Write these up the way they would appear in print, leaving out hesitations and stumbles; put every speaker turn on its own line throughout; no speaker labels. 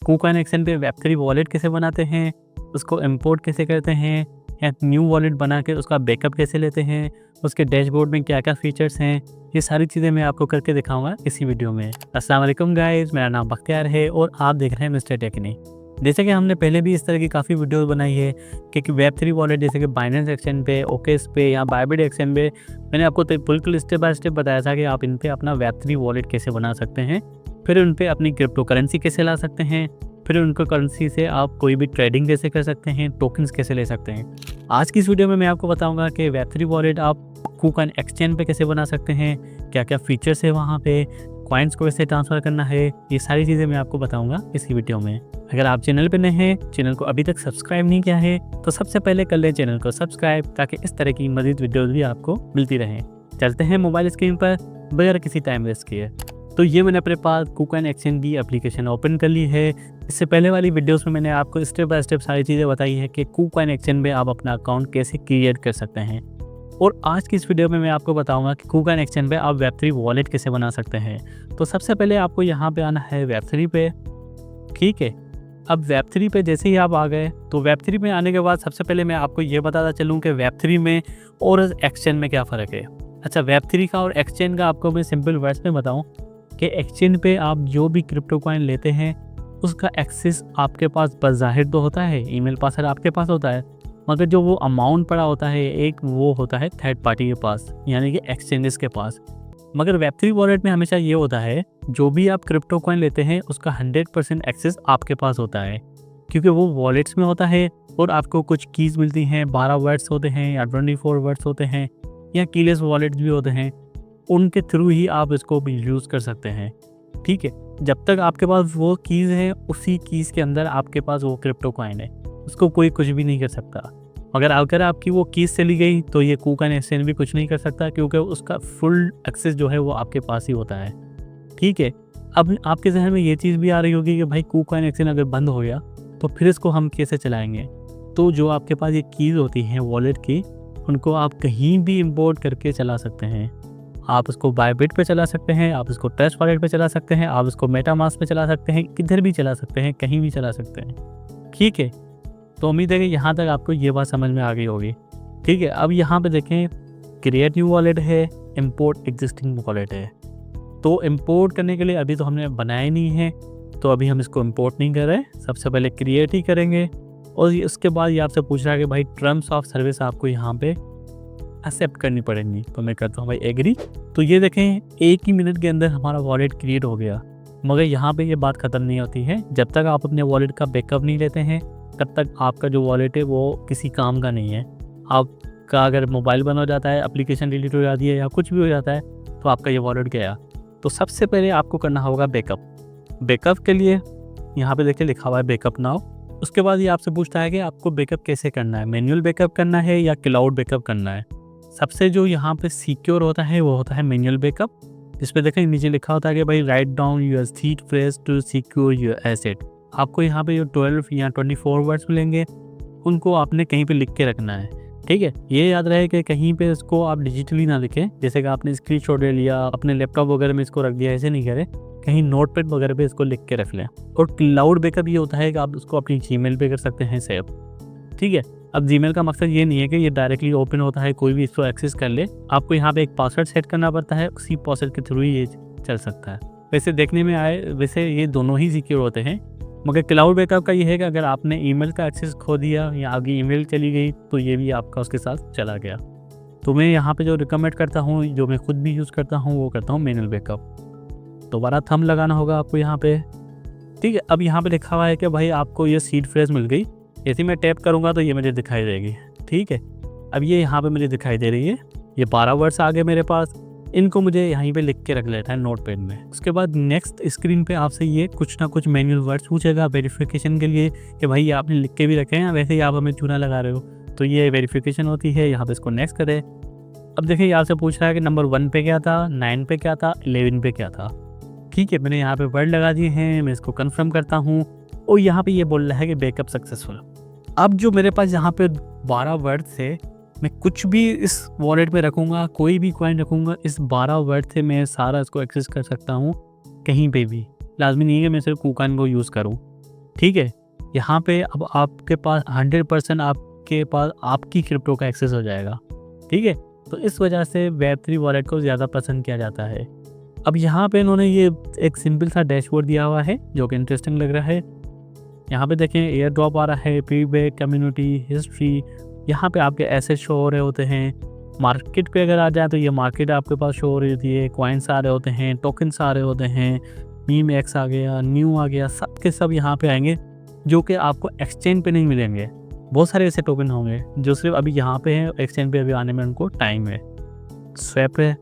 KuCoin exchange पे Web3 wallet कैसे बनाते हैं, उसको इंपोर्ट कैसे करते हैं, या न्यू वॉलेट बना के उसका बैकअप कैसे लेते हैं, उसके डैशबोर्ड में क्या क्या फीचर्स हैं, ये सारी चीज़ें मैं आपको करके दिखाऊंगा इसी वीडियो में। अस्सलाम वालेकुम गाइस, मेरा नाम बख्तियार है और आप देख रहे हैं मिस्टर टेक्नी। जैसे कि हमने पहले भी इस तरह की काफ़ी वीडियोस बनाई है कि Web3 वॉलेट जैसे कि बाइनेंस एक्सचेंज पे, ओकेस पे या बायबिट एक्सचेंज पे मैंने आपको बिल्कुल स्टेप बाय स्टेप बताया था कि आप इन पे अपना Web3 वॉलेट कैसे बना सकते हैं, फिर उन पे अपनी क्रिप्टो करेंसी कैसे ला सकते हैं, फिर उनको करेंसी से आप कोई भी ट्रेडिंग कैसे कर सकते हैं, टोकन्स कैसे ले सकते हैं। आज की इस वीडियो में मैं आपको बताऊंगा कि Web3 वॉलेट आप KuCoin एक्सचेंज पे कैसे बना सकते हैं, क्या क्या फीचर्स है वहाँ पे, कॉइन्स को कैसे ट्रांसफ़र करना है, ये सारी चीज़ें मैं आपको बताऊंगा इसी वीडियो में। अगर आप चैनल पे नए हैं, चैनल को अभी तक सब्सक्राइब नहीं किया है तो सबसे पहले कर लें चैनल को सब्सक्राइब, ताकि इस तरह की मज़ीद वीडियोज़ भी आपको मिलती रहें। चलते हैं मोबाइल स्क्रीन पर बगैर किसी टाइम वेस्ट किए। तो ये मैंने अपने पास KuCoin एक्सचेंज की एप्लीकेशन ओपन कर ली है। इससे पहले वाली वीडियोस में मैंने आपको स्टेप बाय स्टेप सारी चीज़ें बताई है कि KuCoin एक्सचेंज में आप अपना अकाउंट कैसे क्रिएट कर सकते हैं। और आज की इस वीडियो में मैं आपको बताऊंगा कि KuCoin एक्सचेंज पे आप Web3 वॉलेट कैसे बना सकते हैं। तो सबसे पहले आपको यहाँ पे आना है Web3 पे, ठीक है। अब Web3 पे जैसे ही आप आ गए तो Web3 में आने के बाद सबसे पहले मैं आपको ये बताता चलूँ कि Web3 में और एक्सचेंज में क्या फ़र्क है। अच्छा, Web3 का और एक्सचेंज का आपको मैं सिंपल वर्ड्स में बताऊँ कि एक्सचेंज पे आप जो भी क्रिप्टो कॉइन लेते हैं उसका एक्सेस आपके पास बज़ाहिर तो होता है, ईमेल पासवर्ड आपके पास होता है, मगर जो वो अमाउंट पड़ा होता है एक वो होता है थर्ड पार्टी के पास, यानी कि एक्सचेंजेस के पास। मगर Web3 वॉलेट में हमेशा ये होता है जो भी आप क्रिप्टो कॉइन लेते हैं उसका 100% एक्सेस आपके पास होता है, क्योंकि वो वॉलेट्स में होता है और आपको कुछ कीज़ मिलती हैं, 12 वर्ड्स होते हैं या 24 वर्ड्स होते हैं या कीलेस वॉलेट्स भी होते हैं, उनके थ्रू ही आप इसको भी यूज़ कर सकते हैं, ठीक है। जब तक आपके पास वो कीज़ है, उसी कीज़ के अंदर आपके पास वो क्रिप्टो कॉइन है, उसको कोई कुछ भी नहीं कर सकता। मगर अगर आपकी वो कीज़ चली गई तो ये KuCoin एक्सचेंज भी कुछ नहीं कर सकता, क्योंकि उसका फुल एक्सेस जो है वो आपके पास ही होता है, ठीक है। अब आपके जहन में ये चीज़ भी आ रही होगी कि भाई KuCoin एक्सचेंज अगर बंद हो गया तो फिर इसको हम कैसे चलाएँगे। तो जो आपके पास ये कीज़ होती हैं वॉलेट की, उनको आप कहीं भी इम्पोर्ट करके चला सकते हैं। आप इसको बायबिट पे चला सकते हैं, आप इसको ट्रस्ट वॉलेट पे चला सकते हैं, आप इसको मेटामास्क पे चला सकते हैं, किधर भी चला सकते हैं, कहीं भी चला सकते हैं, ठीक है। तो उम्मीद है कि यहाँ तक आपको ये बात समझ में आ गई होगी, ठीक है। अब यहाँ पे देखें, क्रिएट न्यू वॉलेट है, इंपोर्ट एग्जिस्टिंग वॉलेट है। तो इंपोर्ट करने के लिए अभी तो हमने बनाया नहीं है, तो अभी हम इसको इंपोर्ट नहीं कर रहे, सबसे पहले क्रिएट ही करेंगे। और उसके बाद ये आपसे पूछ रहा है कि भाई टर्म्स ऑफ सर्विस आपको यहाँ पे एक्सेप्ट करनी पड़ेंगी, तो मैं करता हूँ भाई एग्री। तो ये देखें, एक ही मिनट के अंदर हमारा वॉलेट क्रिएट हो गया। मगर यहाँ पे ये बात ख़त्म नहीं होती है, जब तक आप अपने वॉलेट का बैकअप नहीं लेते हैं तब तक आपका जो वॉलेट है वो किसी काम का नहीं है। आपका अगर मोबाइल बंद हो जाता है, एप्लीकेशन डिलीट हो जाती है या कुछ भी हो जाता है तो आपका ये वॉलेट गया। तो सबसे पहले आपको करना होगा बैकअप। बैकअप के लिए यहाँ पे देखिए लिखा हुआ है बैकअप नाउ। उसके बाद ये आपसे पूछता है कि आपको बैकअप कैसे करना है, मैनुअल बैकअप करना है या क्लाउड बैकअप करना है। सबसे जो यहाँ पे सिक्योर होता है वो होता है मैनुअल बैकअप, जिस पे देखें नीचे लिखा होता है कि भाई write down your seed phrase to secure your asset. आपको यहाँ पे जो 12 या 24 वर्ड्स मिलेंगे उनको आपने कहीं पे लिख के रखना है, ठीक है। ये याद रहे कि कहीं पे इसको आप डिजिटली ना लिखें, जैसे कि आपने स्क्रीनशॉट ले लिया अपने लैपटॉप वगैरह में इसको रख दिया, ऐसे नहीं करें, कहीं नोटपैड वगैरह पे इसको लिख के रख लें। और क्लाउड बैकअप ये होता है कि आप उसको अपनी जीमेल पे कर सकते हैं सेव, ठीक है। अब जीमेल का मकसद ये नहीं है कि ये डायरेक्टली ओपन होता है, कोई भी इसको एक्सेस कर ले। आपको यहाँ पे एक पासवर्ड सेट करना पड़ता है, उसी पासवर्ड के थ्रू ही ये चल सकता है। वैसे देखने में आए वैसे ये दोनों ही सिक्योर होते हैं, मगर क्लाउड बैकअप का ये है कि अगर आपने ईमेल का एक्सेस खो दिया या आगे ईमेल चली गई तो ये भी आपका उसके साथ चला गया। तो मैं यहाँ पे जो रिकमेंड करता हूँ, जो मैं खुद भी यूज़ करता हूँ, वो करता हूँ मैनुअल बैकअप। दोबारा थंब लगाना होगा आपको यहाँ पे, ठीक है। अब यहाँ पे लिखा हुआ है कि भाई आपको ये सीड फ्रेज मिल गई, जैसे मैं टैप करूँगा तो ये मुझे दिखाई देगी, ठीक है। अब ये यहाँ पे मुझे दिखाई दे रही है, ये 12 वर्ड्स आ गए मेरे पास, इनको मुझे यहीं पे लिख के रख लेता है नोटपैड में। उसके बाद नेक्स्ट स्क्रीन पे आपसे ये कुछ ना कुछ मैनुअल वर्ड्स पूछेगा वेरिफिकेशन के लिए कि भाई ये आपने लिख के भी रखे हैं, वैसे ही आप हमें चूना लगा रहे हो, तो ये वेरिफिकेशन होती है। यहाँ पे इसको नेक्स्ट करें। अब देखिए यहाँ से पूछ रहा है कि नंबर 1 पे क्या था, 9 पे क्या था, 11 पे क्या था, ठीक है। मैंने यहाँ पे वर्ड लगा दिए हैं, मैं इसको कन्फर्म करता हूँ और यहाँ पे ये बोल रहा है कि बैकअप सक्सेसफुल। अब जो मेरे पास यहाँ पे 12 वर्ड थे, मैं कुछ भी इस वॉलेट में रखूँगा, कोई भी कॉइन रखूँगा, इस 12 वर्ड से मैं सारा इसको एक्सेस कर सकता हूँ कहीं पे भी। लाजमी नहीं है कि मैं सिर्फ KuCoin को यूज़ करूँ, ठीक है, यहाँ पे अब आपके पास 100% आपके पास आपकी क्रिप्टो का एक्सेस हो जाएगा। ठीक है, तो इस वजह से वेब3 वॉलेट को ज़्यादा पसंद किया जाता है। अब यहाँ पे इन्होंने ये एक सिंपल सा डैशबोर्ड दिया हुआ है जो कि इंटरेस्टिंग लग रहा है। यहाँ पे देखें एयर ड्रॉप आ रहा है, फीडबैक, कम्युनिटी, हिस्ट्री, यहाँ पे आपके एसेट शो हो रहे होते हैं। मार्केट पे अगर आ जाए तो ये मार्केट आपके पास शो हो रही होती है, कॉइन्स आ रहे होते हैं, टोकन्स आ रहे होते हैं, मीम एक्स आ गया, न्यू आ गया, सब के सब यहाँ पे आएंगे जो कि आपको एक्सचेंज पे नहीं मिलेंगे। बहुत सारे ऐसे टोकन होंगे जो सिर्फ अभी यहाँ पे हैं, एक्सचेंज पे अभी आने में उनको टाइम है। स्वैप है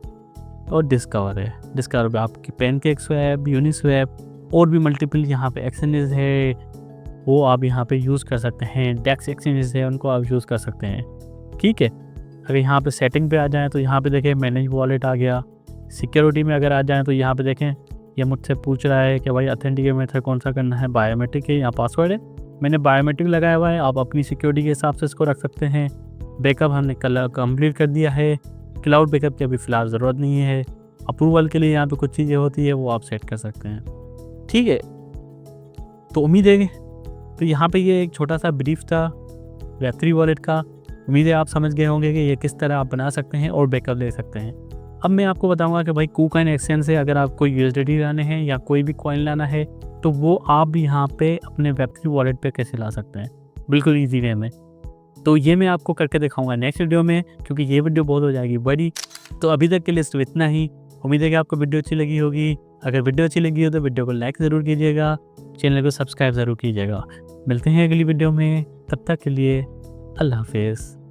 और डिस्कवर है। डिस्कवर पे आपकी पैनकेक स्वैप, यूनिस्वैप और भी मल्टीपल यहाँ पे एक्सचेंजेस है, वो आप यहाँ पे यूज़ कर सकते हैं। डेक्स एक्सचेंजेस है, उनको आप यूज़ कर सकते हैं। ठीक है, अगर यहाँ पे सेटिंग पे आ जाएँ तो यहाँ पे देखें मैनेज वॉलेट आ गया। सिक्योरिटी में अगर आ जाएँ तो यहाँ पे देखें ये मुझसे पूछ रहा है कि भाई ऑथेंटिकेट मेथड कौन सा करना है। बायोमेट्रिक है, यहाँ पासवर्ड है, मैंने बायोमेट्रिक लगाया हुआ है। आप अपनी सिक्योरिटी के हिसाब से इसको रख सकते हैं। बैकअप हमने कल कंप्लीट कर दिया है। क्लाउड बैकअप की अभी फ़िलहाल ज़रूरत नहीं है। अप्रूवल के लिए यहाँ पे कुछ चीज़ें होती है वो आप सेट कर सकते हैं। ठीक है, तो उम्मीद है तो यहाँ पे ये एक छोटा सा ब्रीफ था वेब3 वॉलेट का। उम्मीद है आप समझ गए होंगे कि ये किस तरह आप बना सकते हैं और बैकअप ले सकते हैं। अब मैं आपको बताऊंगा कि भाई KuCoin एक्सचेंज से अगर आपको USDT लाने हैं या कोई भी कॉइन लाना है तो वो आप भी यहाँ पे अपने वेब3 वॉलेट पे कैसे ला सकते हैं बिल्कुल ईजी वे में। तो ये मैं आपको करके दिखाऊंगा नेक्स्ट वीडियो में, क्योंकि ये वीडियो बहुत हो जाएगी बड़ी। तो अभी तक के लिए सिर्फ इतना ही। उम्मीद है कि आपको वीडियो अच्छी लगी होगी। अगर वीडियो अच्छी लगी हो तो वीडियो को लाइक ज़रूर कीजिएगा, चैनल को सब्सक्राइब ज़रूर कीजिएगा। मिलते हैं अगली वीडियो में, तब तक के लिए अल्लाह हाफिज़।